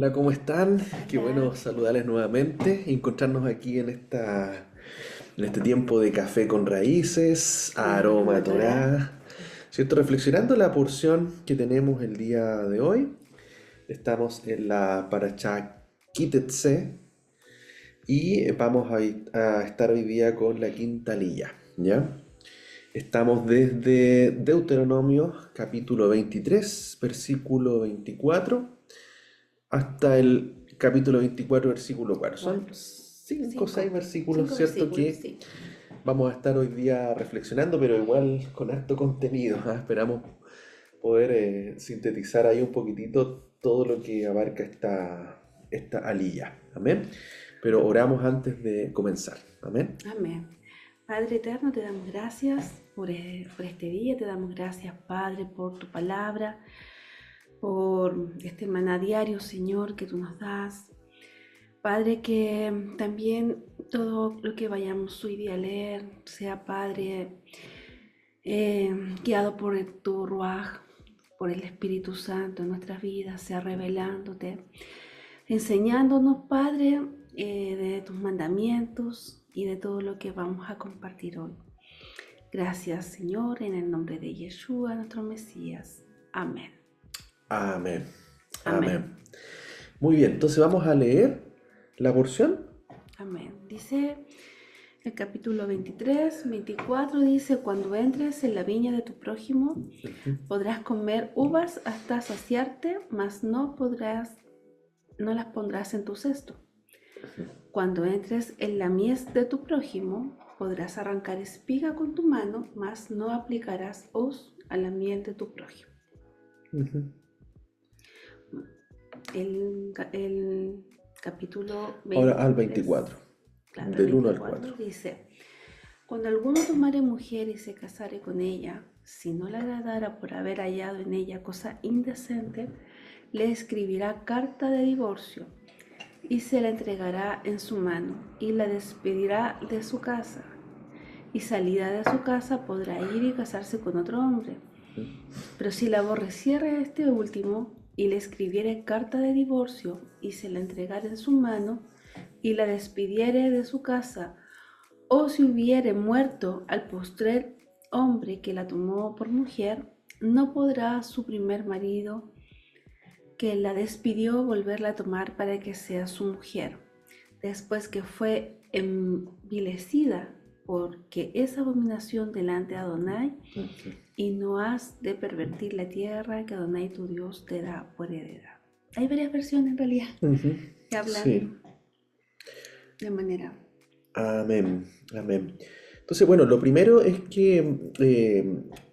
Hola, ¿cómo están? Qué bueno saludarles nuevamente y encontrarnos aquí en este tiempo de café con raíces, aroma Aroma a Torah. Torá, ¿cierto? Reflexionando la porción que tenemos el día de hoy. Estamos en la Parashá Kitetse y vamos a estar hoy día con la quinta lilla, ¿ya? Estamos desde Deuteronomio capítulo 23, versículo 24 hasta el capítulo 24, versículo 4. Son Cuatro. 5 o 6 Cinco. versículos, Cinco ¿cierto? versículos, Que sí. vamos a estar hoy día reflexionando, pero igual con harto contenido. ¿Ah? Esperamos poder sintetizar ahí un poquitito todo lo que abarca esta aliyah. Amén. Pero oramos antes de comenzar. Amén. Amén. Padre eterno, te damos gracias por este día. Te damos gracias, Padre, por tu palabra, por este maná diario, Señor, que tú nos das. Padre, que también todo lo que vayamos hoy día a leer sea, Padre, guiado por tu Ruaj, por el Espíritu Santo en nuestras vidas, sea revelándote, enseñándonos, Padre, de tus mandamientos y de todo lo que vamos a compartir hoy. Gracias, Señor, en el nombre de Yeshua, nuestro Mesías. Amén. Amén. Amén. Amén. Muy bien, entonces vamos a leer la porción. Amén. Dice el capítulo 23, 24, dice, cuando entres en la viña de tu prójimo, Ujú. podrás comer uvas hasta saciarte, mas no las pondrás en tu cesto. Cuando entres en la mies de tu prójimo, podrás arrancar espiga con tu mano, mas no aplicarás hoz a la miel de tu prójimo. Ujú. El capítulo Ahora al 23, 24, claro, el del 1 al 4. 24 dice, cuando alguno tomare mujer y se casare con ella, si no le agradara por haber hallado en ella cosa indecente, le escribirá carta de divorcio y se la entregará en su mano y la despedirá de su casa. Y salida de su casa podrá ir y casarse con otro hombre. Pero si la aborreciere a este último y le escribiere carta de divorcio y se la entregare en su mano y la despidiere de su casa, o si hubiere muerto al postrer hombre que la tomó por mujer, no podrá su primer marido que la despidió volverla a tomar para que sea su mujer, después que fue envilecida, porque es abominación delante de Adonai, Ujú. y no has de pervertir la tierra que Adonai tu Dios te da por heredad. Hay varias versiones en realidad Ujú. que Sí, hablan de manera. amén, amén. Entonces, bueno, lo primero es que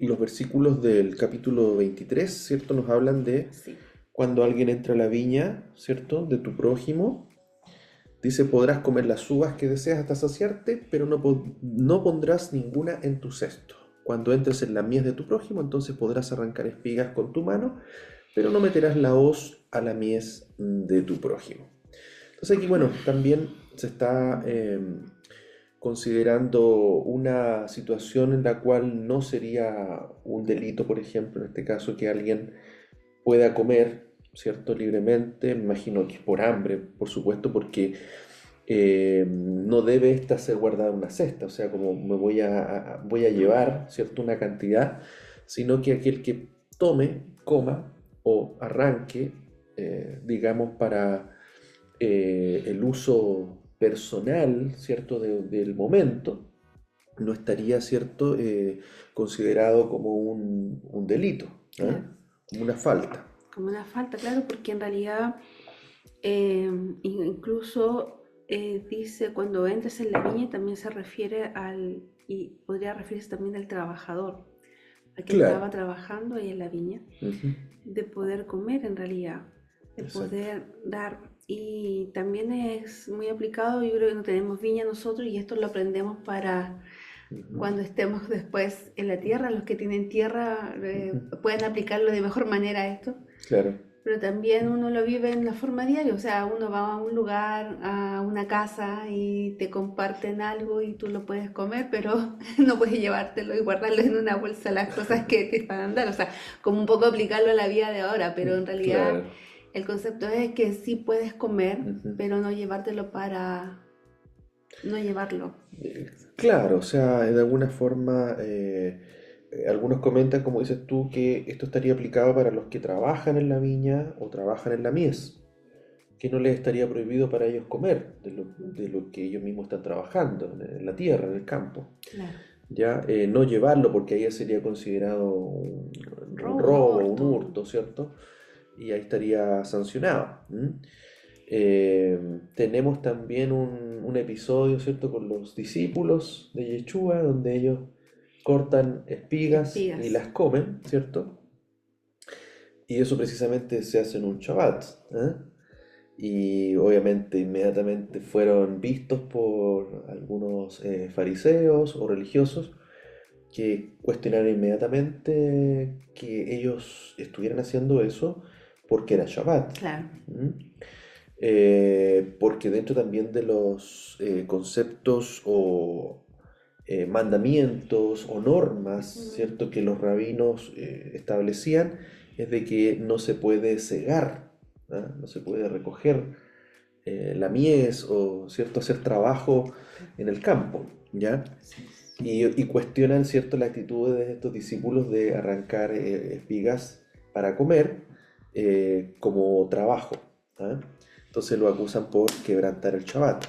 los versículos del capítulo 23, ¿cierto? Nos hablan de Sí, cuando alguien entra a la viña, ¿cierto? De tu prójimo. Dice, podrás comer las uvas que deseas hasta saciarte, pero no pondrás ninguna en tu cesto. Cuando entres en la mies de tu prójimo, entonces podrás arrancar espigas con tu mano, pero no meterás la hoz a la mies de tu prójimo. Entonces aquí, bueno, también se está considerando una situación en la cual no sería un delito, por ejemplo, en este caso, que alguien pueda comer, ¿cierto? Libremente, me imagino que por hambre, por supuesto, porque no debe esta ser guardada en una cesta, o sea, como me voy a no, llevar, ¿cierto? Una cantidad, sino que aquel que tome, coma o arranque, digamos, para el uso personal, ¿cierto? Del momento, no estaría, ¿cierto? Considerado como un delito, ¿ah? claro, Como una falta. como una falta, claro, porque en realidad incluso dice cuando entres en la viña también se refiere y podría referirse también al trabajador, a que Claro. estaba trabajando ahí en la viña, Ujú. de poder comer en realidad, de Exacto. poder dar. Y también es muy aplicado, yo creo que no tenemos viña nosotros y esto lo aprendemos para Ujú. cuando estemos después en la tierra, los que tienen tierra Ujú. pueden aplicarlo de mejor manera a esto, Claro. pero también uno lo vive en la forma diaria, o sea, uno va a un lugar, a una casa y te comparten algo y tú lo puedes comer, pero no puedes llevártelo y guardarlo en una bolsa las cosas que te van a dar, o sea, como un poco aplicarlo a la vida de ahora, pero en realidad Claro. El concepto es que sí puedes comer, Ujú. pero no llevártelo para no llevarlo. Claro, o sea, de alguna forma, algunos comentan, como dices tú, que esto estaría aplicado para los que trabajan en la viña o trabajan en la mies, que no les estaría prohibido para ellos comer de lo que ellos mismos están trabajando en la tierra, en el campo. Claro. Ya, no llevarlo porque ahí sería considerado un Robo, un robo, un hurto. hurto, ¿cierto? Y ahí estaría sancionado. Tenemos también un episodio, ¿cierto?, con los discípulos de Yeshua, donde ellos cortan espigas y Espigas. las comen, ¿cierto? Y eso precisamente se hace en un Shabbat, ¿eh? Y obviamente inmediatamente fueron vistos por algunos fariseos o religiosos que cuestionaron inmediatamente que ellos estuvieran haciendo eso porque era Shabbat. Claro. Porque dentro también de los conceptos o mandamientos o normas, ¿cierto?, que los rabinos establecían, es de que no se puede cegar, ¿ah? No se puede recoger la mies o, ¿cierto?, hacer trabajo en el campo, ¿ya? Así es. Y cuestionan, ¿cierto?, la actitud de estos discípulos de arrancar espigas para comer como trabajo, ¿ah? Entonces lo acusan por quebrantar el Shabbat.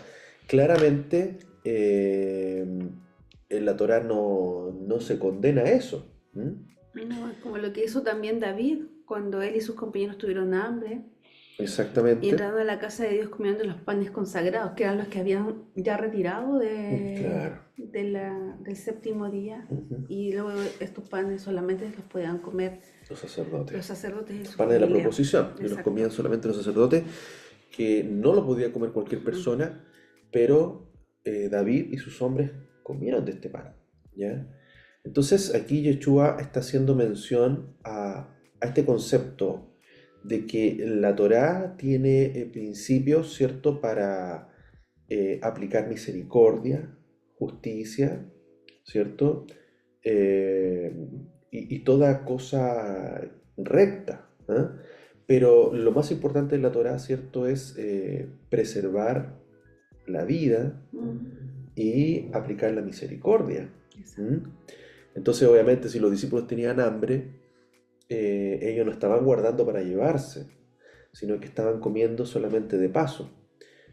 Claramente en la Torá no se condena eso. No, es como lo que hizo también David cuando él y sus compañeros tuvieron hambre y Exactamente. entraron a la casa de Dios comiendo los panes consagrados, que eran los que habían ya retirado Claro. del séptimo día. Ujú. Y luego estos panes solamente los podían comer Los sacerdotes. los sacerdotes y su Panes de la familia. proposición. Y los Exacto. comían solamente los sacerdotes, que no lo podía comer cualquier Ujú. persona, pero David y sus hombres comieron de este pan, ¿ya? Entonces aquí Yeshua está haciendo mención a este concepto de que la Torá tiene principios, ¿cierto?, para aplicar misericordia, justicia, ¿cierto? Eh, y toda cosa recta, ¿ah? Pero lo más importante de la Torá, ¿cierto?, es preservar la vida y aplicar la misericordia. Exacto. ¿Mm? Entonces, obviamente, si los discípulos tenían hambre, ellos no estaban guardando para llevarse, sino que estaban comiendo solamente de paso.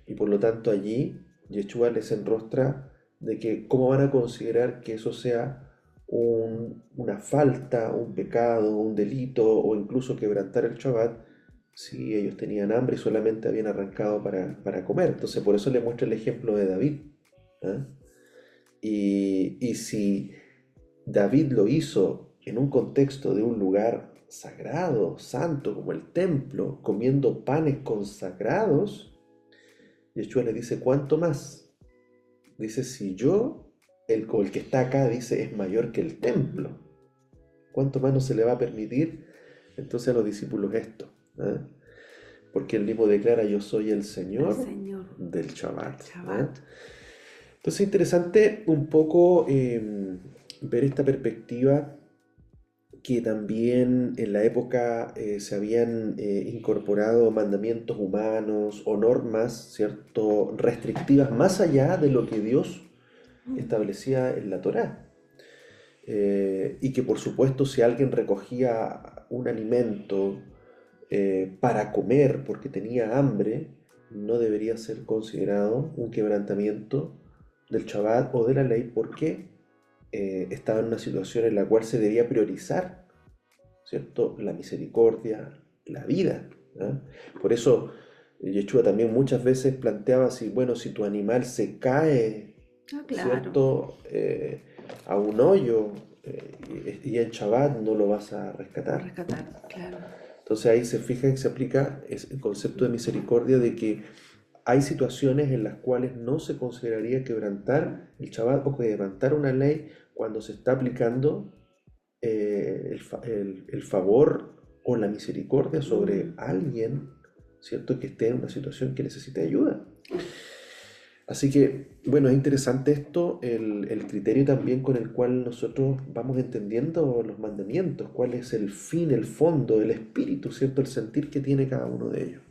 Y por lo tanto allí Yeshua les enrostra de que cómo van a considerar que eso sea una falta, un pecado, un delito o incluso quebrantar el Shabbat si ellos tenían hambre y solamente habían arrancado para comer. Entonces por eso le muestra el ejemplo de David. ¿Ah? Y si David lo hizo en un contexto de un lugar sagrado, santo, como el templo, comiendo panes consagrados, Yeshua le dice, ¿cuánto más? Dice, si yo, o el que está acá, dice, es mayor que el templo, ¿cuánto más no se le va a permitir entonces a los discípulos esto? ¿Ah? Porque él mismo declara, yo soy el El Señor Señor del del Shabbat. ¿Ah? Shabbat. Entonces es interesante un poco ver esta perspectiva que también en la época se habían incorporado mandamientos humanos o normas, ¿cierto?, restrictivas más allá de lo que Dios establecía en la Torá. Y que por supuesto si alguien recogía un alimento para comer porque tenía hambre, no debería ser considerado un quebrantamiento del Shabbat o de la ley porque estaba en una situación en la cual se debía priorizar, ¿cierto?, la misericordia, la vida. ¿Ah? Por eso Yeshua también muchas veces planteaba así, bueno, si tu animal se cae, Ah, claro. ¿cierto?, a un hoyo y en Shabbat no lo vas a rescatar. Rescatar, claro. Entonces ahí se fija y se aplica el concepto de misericordia de que hay situaciones en las cuales no se consideraría quebrantar el Shabbat o quebrantar una ley cuando se está aplicando el favor o la misericordia sobre alguien, ¿cierto?, que esté en una situación que necesite ayuda. Así que, bueno, es interesante esto, el criterio también con el cual nosotros vamos entendiendo los mandamientos, cuál es el fin, el fondo, el espíritu, ¿cierto? El sentir que tiene cada uno de ellos.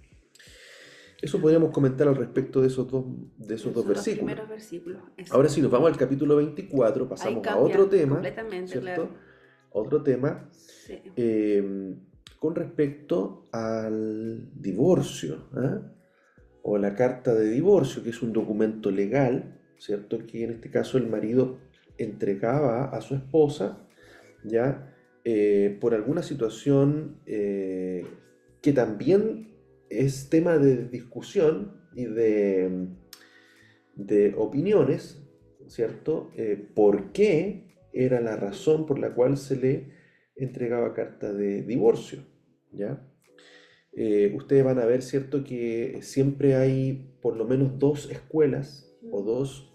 Eso podríamos comentar al respecto de esos dos Esos dos versículos. primeros versículos, Ahora, exacto. si nos vamos al capítulo 24, Ahí pasamos a otro cambia tema, completamente, ¿cierto? claro. Otro tema Sí. con respecto al divorcio, ¿ah? O la carta de divorcio, que es un documento legal, ¿cierto? Que en este caso el marido entregaba a su esposa, ¿ya? Por alguna situación que también es tema de discusión y de opiniones, ¿cierto? ¿Por qué era la razón por la cual se le entregaba carta de divorcio? ¿Ya? Ustedes van a ver, ¿cierto? Que siempre hay por lo menos dos escuelas o dos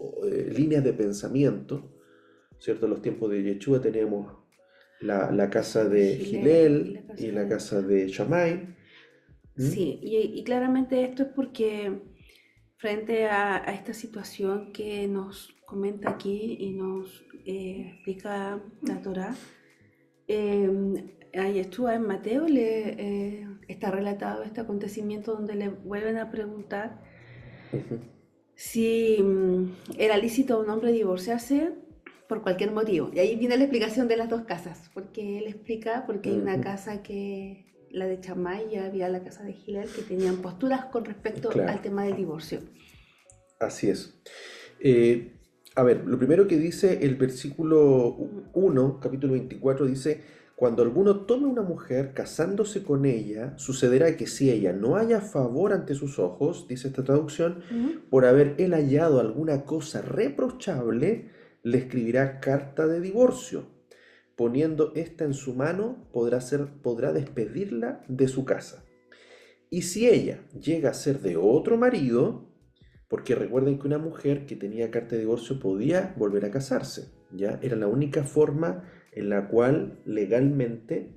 líneas de pensamiento, ¿cierto? En los tiempos de Yeshua tenemos la casa de Gilel y la Gilel y casa la de... casa de Shammai. ¿Mm? Sí, y claramente esto es porque frente a esta situación que nos comenta aquí y nos explica la Torá, a Yeshua en Mateo está relatado este acontecimiento donde le vuelven a preguntar Ujú, si era lícito a un hombre divorciarse por cualquier motivo. Y ahí viene la explicación de las dos casas, porque él explica, porque hay una ujú. casa que, la de Chamay, y había la casa de Gilel, que tenían posturas con respecto al Claro, tema del divorcio. así es. Eh, a ver, lo primero que dice el versículo Mm, 1, capítulo 24, dice, cuando alguno tome una mujer casándose con ella, sucederá que si ella no haya favor ante sus ojos, dice esta traducción, mm, por haber él hallado alguna cosa reprochable, le escribirá carta de divorcio. Poniendo esta en su mano, podrá despedirla de su casa. Y si ella llega a ser de otro marido, porque recuerden que una mujer que tenía carta de divorcio podía volver a casarse, ¿ya? Era la única forma en la cual legalmente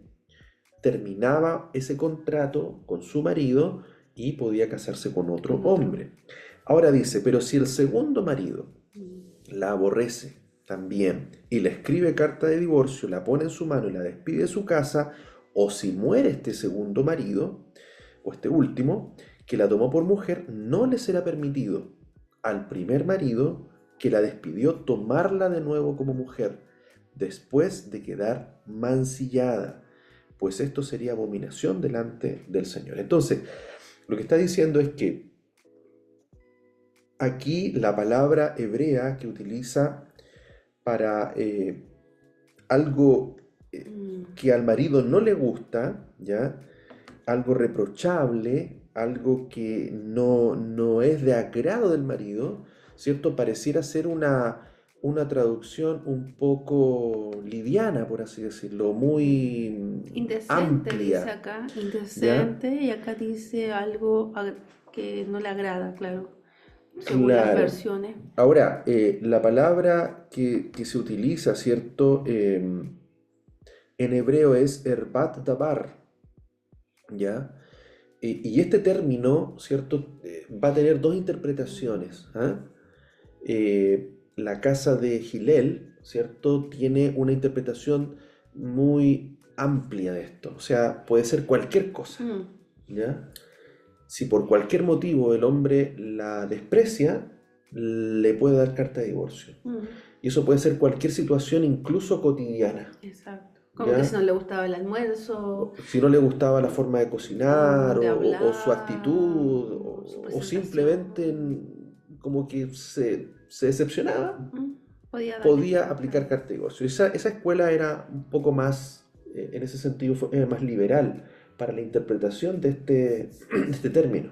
terminaba ese contrato con su marido y podía casarse con otro con otro. hombre. Ahora dice, pero si el segundo marido Mm, la aborrece también y le escribe carta de divorcio, la pone en su mano y la despide de su casa, o si muere este segundo marido, o este último, que la tomó por mujer, no le será permitido al primer marido que la despidió tomarla de nuevo como mujer, después de quedar mancillada, pues esto sería abominación delante del Señor. Entonces, lo que está diciendo es que aquí la palabra hebrea que utiliza para algo mm, que al marido no le gusta, ¿ya? Algo reprochable, algo que no es de agrado del marido, ¿cierto? Pareciera ser una traducción un poco liviana, por así decirlo, muy indecente, dice amplia, acá, ¿ya? indecente, y acá dice algo que no le agrada, claro, según las Claro. versiones. Ahora, la palabra que se utiliza, ¿cierto? En hebreo es erbat dabar, ¿ya? Y este término, ¿cierto? Va a tener dos interpretaciones, ¿ah? La casa de Gilel, ¿cierto? Tiene una interpretación muy amplia de esto, o sea, puede ser cualquier cosa, Mm, ¿ya? Si por cualquier motivo el hombre la desprecia, le puede dar carta de divorcio. mm. Y eso puede ser cualquier situación, incluso cotidiana, Exacto. Como que si ¿ya? no le gustaba el almuerzo, Si no le gustaba la forma de o cocinar de o su hablar, actitud o su o simplemente presentación, como que se decepcionaba, mm, podía darle podía carta. aplicar carta de divorcio. Esa escuela era un poco más, en ese sentido, más liberal para la interpretación de este término.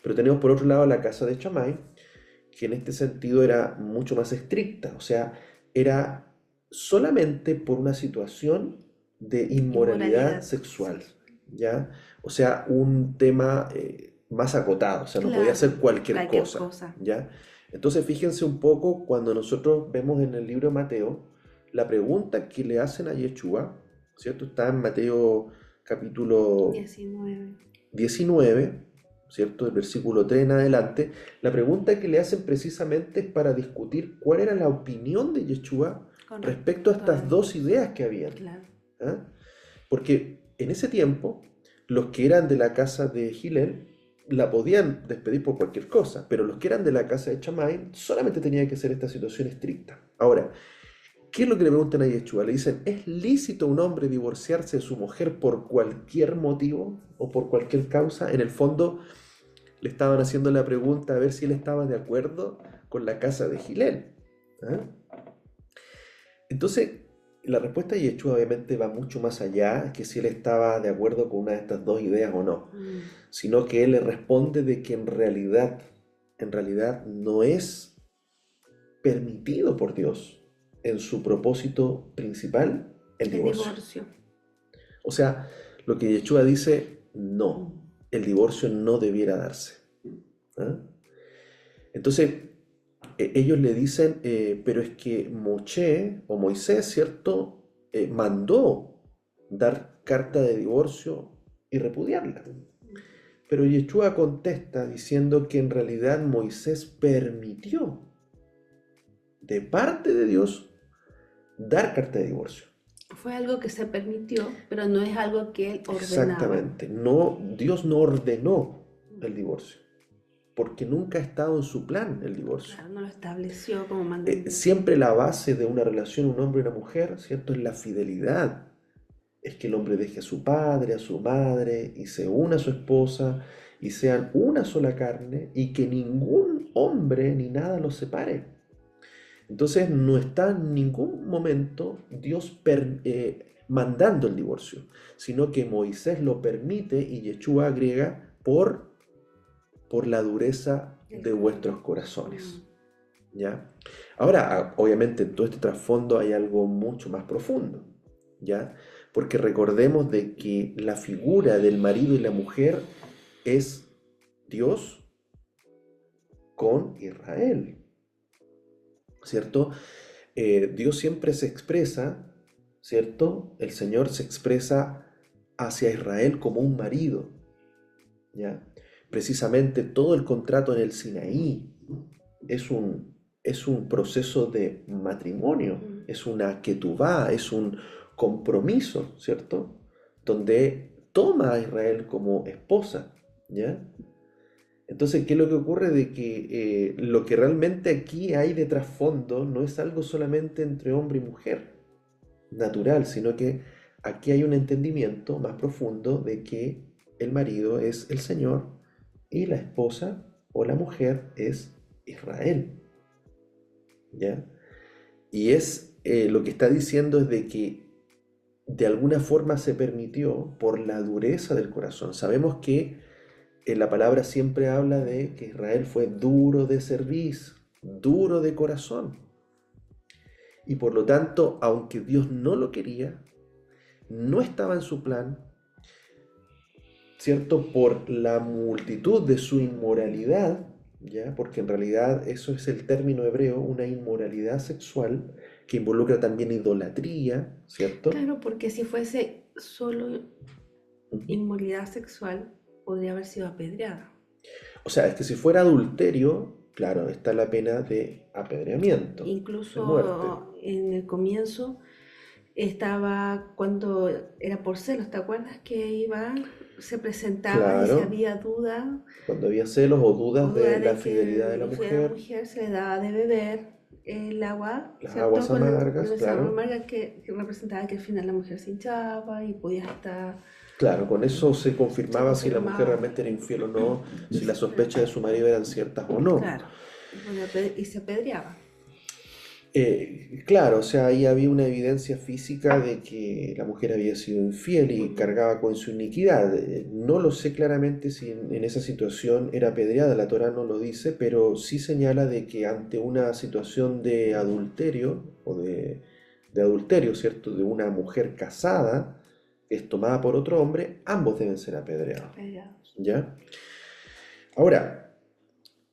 Pero tenemos por otro lado la casa de Chamay, que en este sentido era mucho más estricta, o sea, era solamente por una situación de inmoralidad Inmoralidad sexual, sexual. ¿ya? O sea, un tema más acotado, o sea, no podía Claro, ser cualquier cualquier cosa, cosa. ¿ya? Entonces, fíjense un poco cuando nosotros vemos en el libro de Mateo la pregunta que le hacen a Yeshua, ¿cierto? Está en Mateo capítulo 19. 19, ¿cierto? El versículo 3 en adelante, la pregunta que le hacen precisamente es para discutir cuál era la opinión de Yeshua Con respecto a respecto estas al... dos ideas que habían. Claro. ¿Ah? Porque en ese tiempo, los que eran de la casa de Gilel la podían despedir por cualquier cosa, pero los que eran de la casa de Chamay solamente tenía que ser esta situación estricta. Ahora, ¿qué es lo que le preguntan a Yeshua? Le dicen, ¿es lícito a un hombre divorciarse de su mujer por cualquier motivo o por cualquier causa? En el fondo, le estaban haciendo la pregunta a ver si él estaba de acuerdo con la casa de Gilel. ¿Ah? Entonces, la respuesta de Yeshua obviamente va mucho más allá que si él estaba de acuerdo con una de estas dos ideas o no, sino que él le responde de que en realidad no es permitido por Dios en su propósito principal el El divorcio. divorcio. O sea, lo que Yeshua dice, no, el divorcio no debiera darse. ¿Ah? Entonces, ellos le dicen, pero es que Moshe o Moisés, ¿cierto? Mandó dar carta de divorcio y repudiarla. Pero Yeshua contesta diciendo que en realidad Moisés permitió de parte de Dios dar carta de divorcio. Fue algo que se permitió, pero no es algo que él ordenaba. Exactamente. No, Dios no ordenó el divorcio, porque nunca ha estado en su plan el divorcio. Claro, no lo estableció como mandamiento. Siempre la base de una relación, un hombre y una mujer, ¿cierto? Es la fidelidad. Es que el hombre deje a su padre, a su madre, y se una a su esposa, y sean una sola carne, y que ningún hombre ni nada los separe. Entonces no está en ningún momento Dios mandando el divorcio, sino que Moisés lo permite y Yeshua agrega por la dureza de vuestros corazones. ¿Ya? Ahora, obviamente en todo este trasfondo hay algo mucho más profundo, ¿ya? Porque recordemos de que la figura del marido y la mujer es Dios con Israel, ¿cierto? Dios siempre se expresa, ¿cierto? El Señor se expresa hacia Israel como un marido, ¿ya? Precisamente todo el contrato en el Sinaí es un proceso de matrimonio, es una ketubá, es un compromiso, ¿cierto? Donde toma a Israel como esposa, ¿ya? Entonces, ¿qué es lo que ocurre? De que lo que realmente aquí hay de trasfondo no es algo solamente entre hombre y mujer, natural, sino que aquí hay un entendimiento más profundo de que el marido es el Señor y la esposa o la mujer es Israel, ¿ya? Y lo que está diciendo es de que de alguna forma se permitió por la dureza del corazón. Sabemos que la palabra siempre habla de que Israel fue duro de cerviz, duro de corazón. Y por lo tanto, aunque Dios no lo quería, no estaba en su plan, ¿cierto? Por la multitud de su inmoralidad, ¿ya? Porque en realidad eso es el término hebreo, una inmoralidad sexual que involucra también idolatría, ¿cierto? Claro, porque si fuese solo Ujú. inmoralidad sexual, podría haber sido apedreada. O sea, es que si fuera adulterio, claro, está la pena de apedreamiento, de muerte. Incluso en el comienzo estaba cuando era por celos, ¿te acuerdas? Que iba, se presentaba y si Claro, había duda cuando había celos o o dudas duda de la de que fidelidad de la fuera mujer, mujer, se le daba de beber el agua, las ¿cierto? aguas amargas, Con esa agua claro. amarga que representaba que al final la mujer se hinchaba y podía estar, Claro, con eso se se confirmaba si la mujer confirmaba, realmente era infiel o no, si las sospechas de su marido eran ciertas o no. claro, y se apedreaba. Claro, o sea, ahí había una evidencia física de que la mujer había sido infiel y cargaba con su iniquidad. No lo sé claramente si en esa situación era apedreada, la Torá no lo dice, pero sí señala de que ante una situación de adulterio o de adulterio, ¿cierto? De una mujer casada que es tomada por otro hombre, ambos deben ser apedreados, Apedreados. ¿ya? Ahora,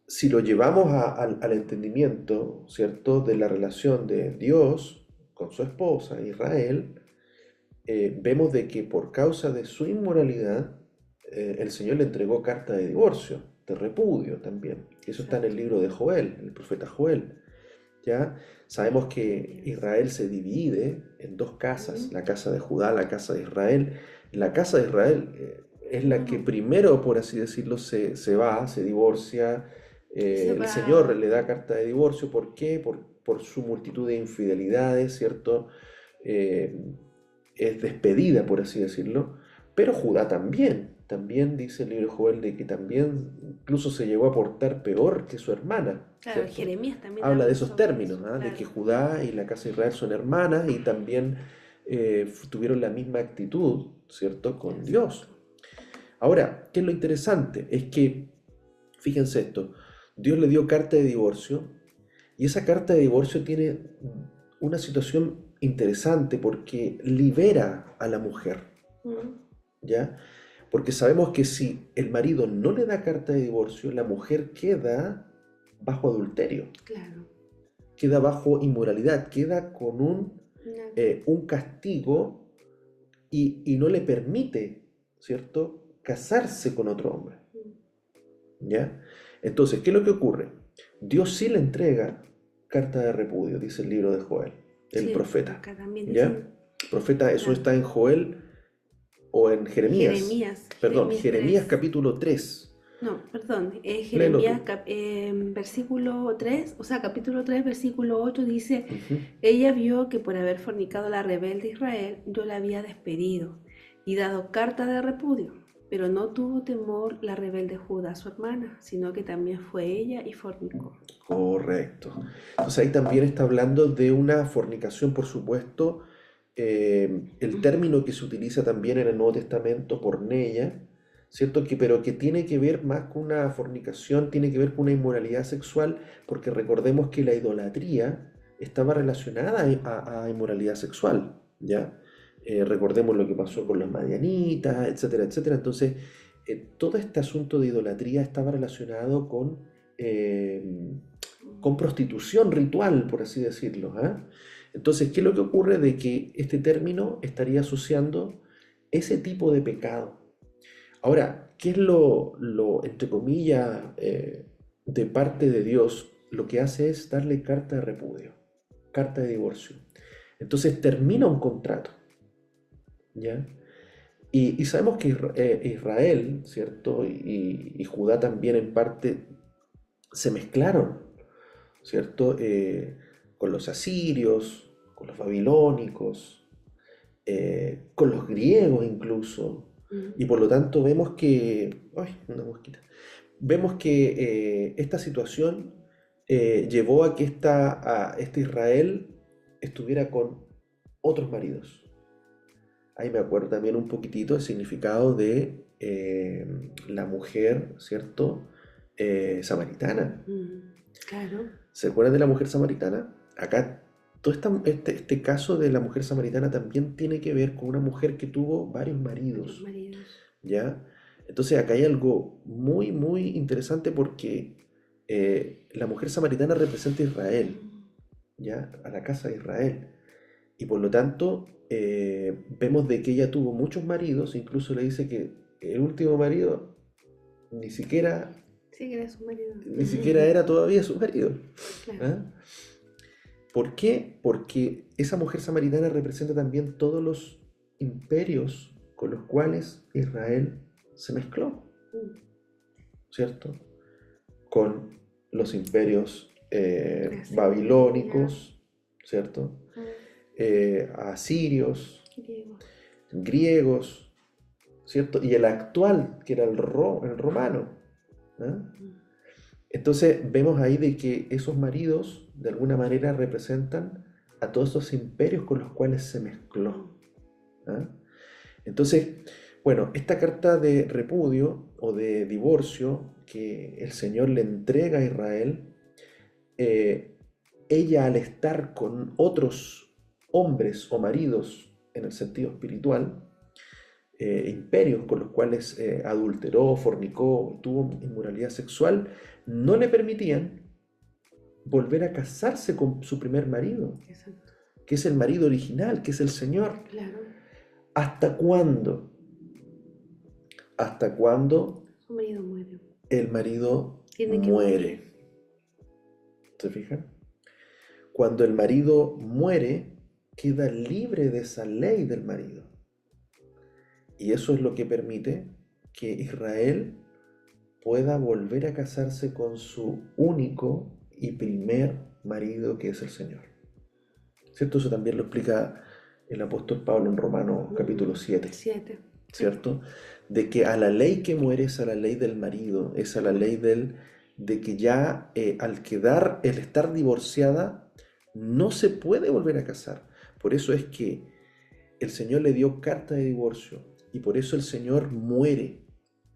si lo llevamos al entendimiento, ¿cierto?, de la relación de Dios con su esposa, Israel, vemos de que por causa de su inmoralidad, el Señor le entregó carta de divorcio, de repudio también. Eso está en el Exacto. libro de Joel, el profeta Joel. ¿Ya? Sabemos que Israel se divide en dos casas, la casa de Judá, la casa de Israel. La casa de Israel es la que Ujú. primero, por así decirlo, se va, se divorcia. Se El va. Señor le da carta de divorcio. ¿Por qué? Por su multitud de infidelidades, ¿cierto? Eh, es despedida, por así decirlo. Pero Judá también dice el libro de Joel de que también incluso se llegó a portar peor que su hermana, Claro, ¿cierto? Jeremías también Habla de habla esos sobre términos, eso, ¿ah? De que claro. Judá y la casa de Israel son hermanas y también tuvieron la misma actitud, ¿cierto? Con Exacto. Dios. Ahora, ¿qué es lo interesante? Es que, fíjense esto, Dios le dio carta de divorcio y esa carta de divorcio tiene una situación interesante porque libera a la mujer, Mm, ¿ya? Porque sabemos que si el marido no le da carta de divorcio, la mujer queda bajo adulterio, claro. queda bajo inmoralidad, queda con Una- un castigo y no le permite, ¿cierto?, casarse con otro hombre, ¿ya? Entonces, ¿qué es lo que ocurre? Dios sí le entrega carta de repudio, dice el libro de Joel, el Sí, profeta, acá también ¿ya? dicen, Profeta, eso claro. está en Joel o en Jeremías, perdón, Jeremías Jeremías 3. capítulo 3, No, perdón, léelo Jeremías tú. versículo 3, o sea, capítulo 3, versículo 8 dice, Ujú. ella vio que por haber fornicado la rebelde Israel, yo la había despedido y dado carta de repudio, pero no tuvo temor la rebelde Judá, su hermana, sino que también fue ella y fornicó. Correcto. Entonces ahí también está hablando de una fornicación, por supuesto, el término que se utiliza también en el Nuevo Testamento, porneia, ¿cierto? Pero que tiene que ver más con una fornicación, tiene que ver con una inmoralidad sexual, porque recordemos que la idolatría estaba relacionada a inmoralidad sexual, ¿ya? Recordemos lo que pasó con los madianitas, etcétera, etcétera. Entonces, todo este asunto de idolatría estaba relacionado eh, con prostitución ritual, por así decirlo, ¿ah? Entonces, ¿qué es lo que ocurre? De que este término estaría asociando ese tipo de pecado. Ahora, ¿qué es entre comillas, de parte de Dios? Lo que hace es darle carta de repudio, carta de divorcio. Entonces termina un contrato, ¿ya? Y sabemos que Israel, ¿cierto? Y Judá también en parte se mezclaron, ¿cierto? Con los asirios, con los babilónicos, con los griegos incluso. Mm. Y por lo tanto vemos que... ¡Ay, una mosquita! Vemos que esta situación llevó a que este Israel estuviera con otros maridos. Ahí me acuerdo también un poquitito el significado de la mujer, ¿cierto? Samaritana. Claro, ¿Se acuerdan de la mujer samaritana? Acá, todo este caso de la mujer samaritana también tiene que ver con una mujer que tuvo varios varios maridos, maridos. ¿ya? Entonces acá hay algo muy, muy interesante porque la mujer samaritana representa a Israel, ¿ya? A la casa de Israel. Y por lo tanto, vemos de que ella tuvo muchos maridos, incluso le dice que el último marido ni siquiera, Sí, que era su marido. ni siquiera era todavía su marido. Claro. ¿Ah? ¿Por qué? Porque esa mujer samaritana representa también todos los imperios con los cuales Israel se mezcló, Mm. ¿cierto? Con los imperios Asiria, babilónicos, ¿cierto? mm, Asirios, griego. griegos, ¿cierto? Y el actual, que era el romano. ¿Ah? Mm. Entonces vemos ahí de que esos maridos de alguna manera representan a todos esos imperios con los cuales se mezcló. ¿Ah? Entonces, bueno, esta carta de repudio o de divorcio que el Señor le entrega a Israel, eh, ella al estar con otros hombres o maridos en el sentido espiritual, imperios con los cuales adulteró, fornicó, tuvo inmoralidad sexual, no le permitían volver a casarse con su primer marido, Exacto. que es el marido original, que es el Señor. Claro. ¿Hasta cuándo? hasta cuando Su marido muere. el marido Tiene que morir. muere. ¿Se fijan? Cuando el marido muere, queda libre de esa ley del marido. Y eso es lo que permite que Israel pueda volver a casarse con su único y primer marido, que es el Señor. ¿Cierto? Eso también lo explica el apóstol Pablo en Romanos capítulo 7, 7. ¿cierto? De que a la ley que muere es a la ley del marido, es a la ley de que ya el estar divorciada, no se puede volver a casar. Por eso es que el Señor le dio carta de divorcio y por eso el Señor muere.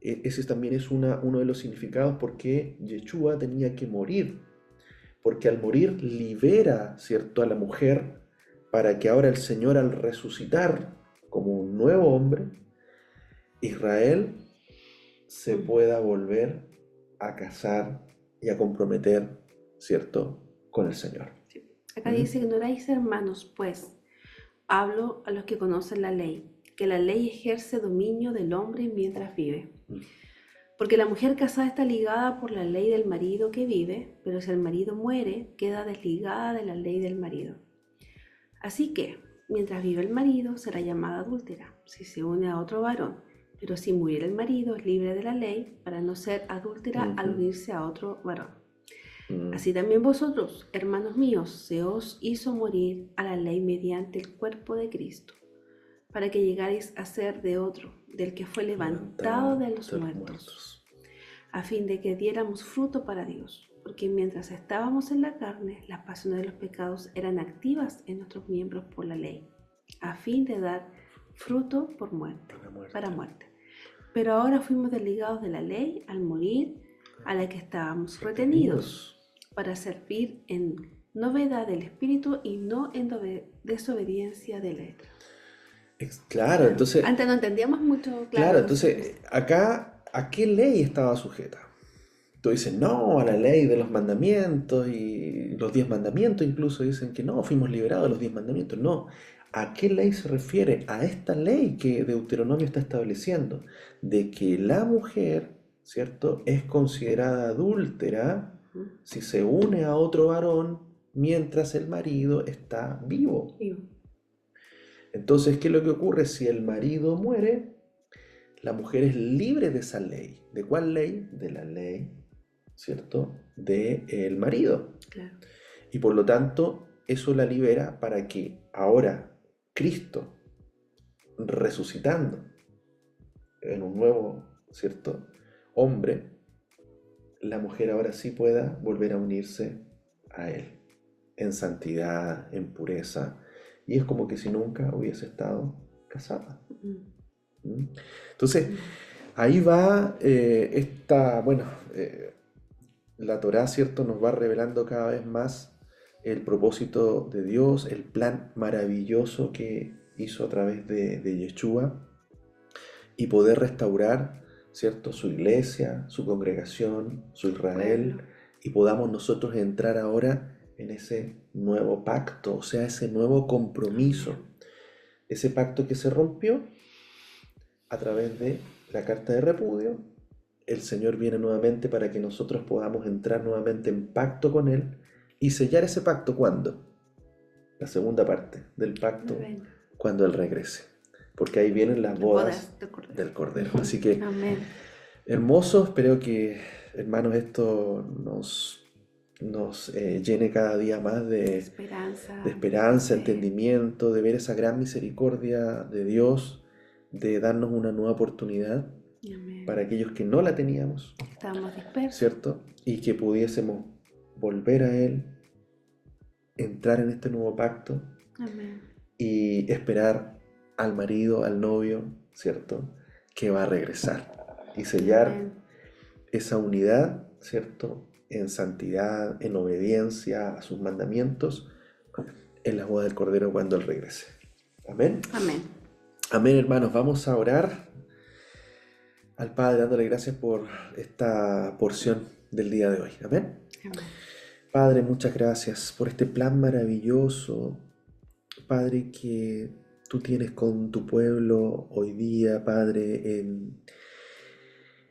Ese también es uno de los significados por qué Yeshua tenía que morir. Porque al morir libera, ¿cierto?, a la mujer para que ahora el Señor, al resucitar como un nuevo hombre, Israel se pueda volver a casar y a comprometer, ¿cierto?, con el Señor. Sí. Acá dice que no erais hermanos, pues hablo a los que conocen la ley, que la ley ejerce dominio del hombre mientras vive. Porque la mujer casada está ligada por la ley del marido que vive, pero si el marido muere, queda desligada de la ley del marido. Así que, mientras vive el marido, será llamada adúltera, si se une a otro varón. Pero si muriera el marido, es libre de la ley para no ser adúltera al unirse a otro varón. Así también vosotros, hermanos míos, se os hizo morir a la ley mediante el cuerpo de Cristo, para que llegarais a ser de otro, del que fue levantado de los muertos, a fin de que diéramos fruto para Dios. Porque mientras estábamos en la carne, las pasiones de los pecados eran activas en nuestros miembros por la ley, a fin de dar fruto para muerte. Pero ahora fuimos desligados de la ley al morir a la que estábamos retenidos, para servir en novedad del Espíritu y no en desobediencia de letra. Claro, entonces... Antes no entendíamos mucho. Claro, entonces, acá, ¿a qué ley estaba sujeta? Tú dices, no, a la ley de los mandamientos y los 10 mandamientos incluso dicen que no, fuimos liberados de los 10 mandamientos. No, ¿a qué ley se refiere? A esta ley que Deuteronomio está estableciendo, de que la mujer, ¿cierto?, es considerada adúltera si se une a otro varón mientras el marido está vivo. Entonces, ¿qué es lo que ocurre? Si el marido muere, la mujer es libre de esa ley. ¿De cuál ley? De la ley, ¿cierto?, del marido. Claro. Y por lo tanto, eso la libera para que ahora Cristo, resucitando en un nuevo, ¿cierto?, hombre, la mujer ahora sí pueda volver a unirse a él en santidad, en pureza, y es como que si nunca hubiese estado casada. Entonces, ahí va la Torá, ¿cierto?, nos va revelando cada vez más el propósito de Dios, el plan maravilloso que hizo a través de Yeshua, y poder restaurar, ¿cierto?, su iglesia, su congregación, su Israel, y podamos nosotros entrar ahora en ese nuevo pacto, o sea, ese nuevo compromiso, ese pacto que se rompió a través de la carta de repudio. El Señor viene nuevamente para que nosotros podamos entrar nuevamente en pacto con Él y sellar ese pacto. ¿Cuándo? La segunda parte del pacto, cuando Él regrese, porque ahí vienen las bodas del Cordero. Así que, hermoso, espero que, hermanos, esto nos llene cada día más de esperanza, entendimiento, de ver esa gran misericordia de Dios, de darnos una nueva oportunidad. Amén. Para aquellos que no la teníamos, estábamos dispersos, ¿cierto? Y que pudiésemos volver a Él, entrar en este nuevo pacto. Amén. Y esperar al marido, al novio, ¿cierto?, que va a regresar y sellar Amén. Esa unidad, ¿cierto?, en santidad, en obediencia a sus mandamientos, en la boda del Cordero cuando Él regrese. Amén. Amén. Amén, hermanos. Vamos a orar al Padre dándole gracias por esta porción del día de hoy. Amén. Amén. Padre, muchas gracias por este plan maravilloso, Padre, que tú tienes con tu pueblo hoy día, Padre,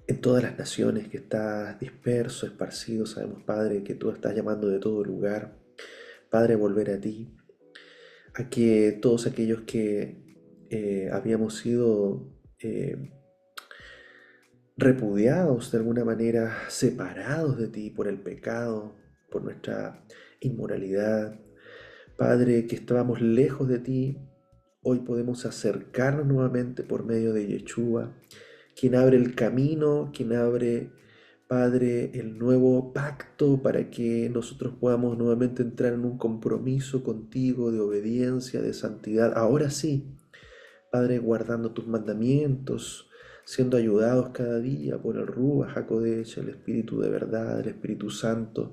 en todas las naciones, que estás disperso, esparcido. Sabemos, Padre, que tú estás llamando de todo lugar, Padre, a volver a ti, a que todos aquellos que habíamos sido repudiados de alguna manera, separados de ti por el pecado, por nuestra inmoralidad, Padre, que estábamos lejos de ti, hoy podemos acercarnos nuevamente por medio de Yeshua, quien abre el camino, quien abre, Padre, el nuevo pacto para que nosotros podamos nuevamente entrar en un compromiso contigo de obediencia, de santidad. Ahora sí, Padre, guardando tus mandamientos, siendo ayudados cada día por el Ruach HaKodesh, el Espíritu de verdad, el Espíritu Santo,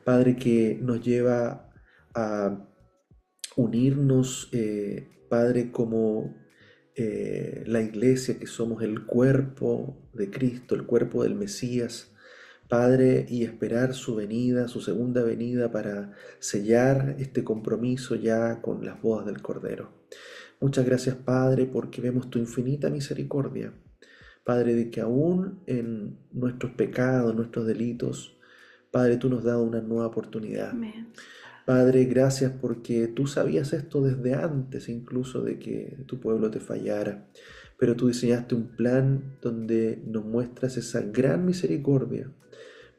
Padre, que nos lleva a unirnos, Padre, como la iglesia, que somos el cuerpo de Cristo, el cuerpo del Mesías, Padre, y esperar su venida, su segunda venida, para sellar este compromiso ya con las bodas del Cordero. Muchas gracias, Padre, porque vemos tu infinita misericordia, Padre, de que aún en nuestros pecados, nuestros delitos, Padre, tú nos has dado una nueva oportunidad. Amén. Padre, gracias porque tú sabías esto desde antes incluso de que tu pueblo te fallara, pero tú diseñaste un plan donde nos muestras esa gran misericordia,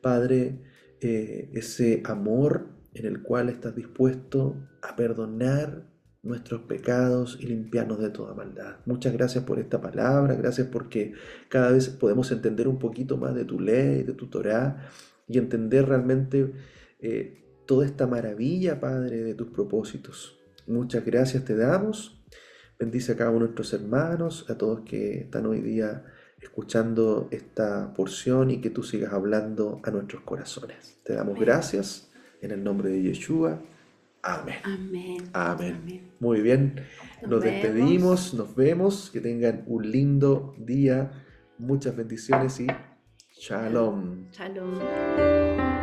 Padre, ese amor en el cual estás dispuesto a perdonar nuestros pecados y limpiarnos de toda maldad. Muchas gracias por esta palabra, gracias porque cada vez podemos entender un poquito más de tu ley, de tu Torá, y entender realmente toda esta maravilla, Padre, de tus propósitos. Muchas gracias te damos. Bendice a cada uno de nuestros hermanos, a todos que están hoy día escuchando esta porción, y que tú sigas hablando a nuestros corazones. Te damos Amén. gracias en el nombre de Yeshua. Amén. Amén. Amén. Amén. Muy bien, nos despedimos, nos vemos, que tengan un lindo día, muchas bendiciones y shalom. Shalom.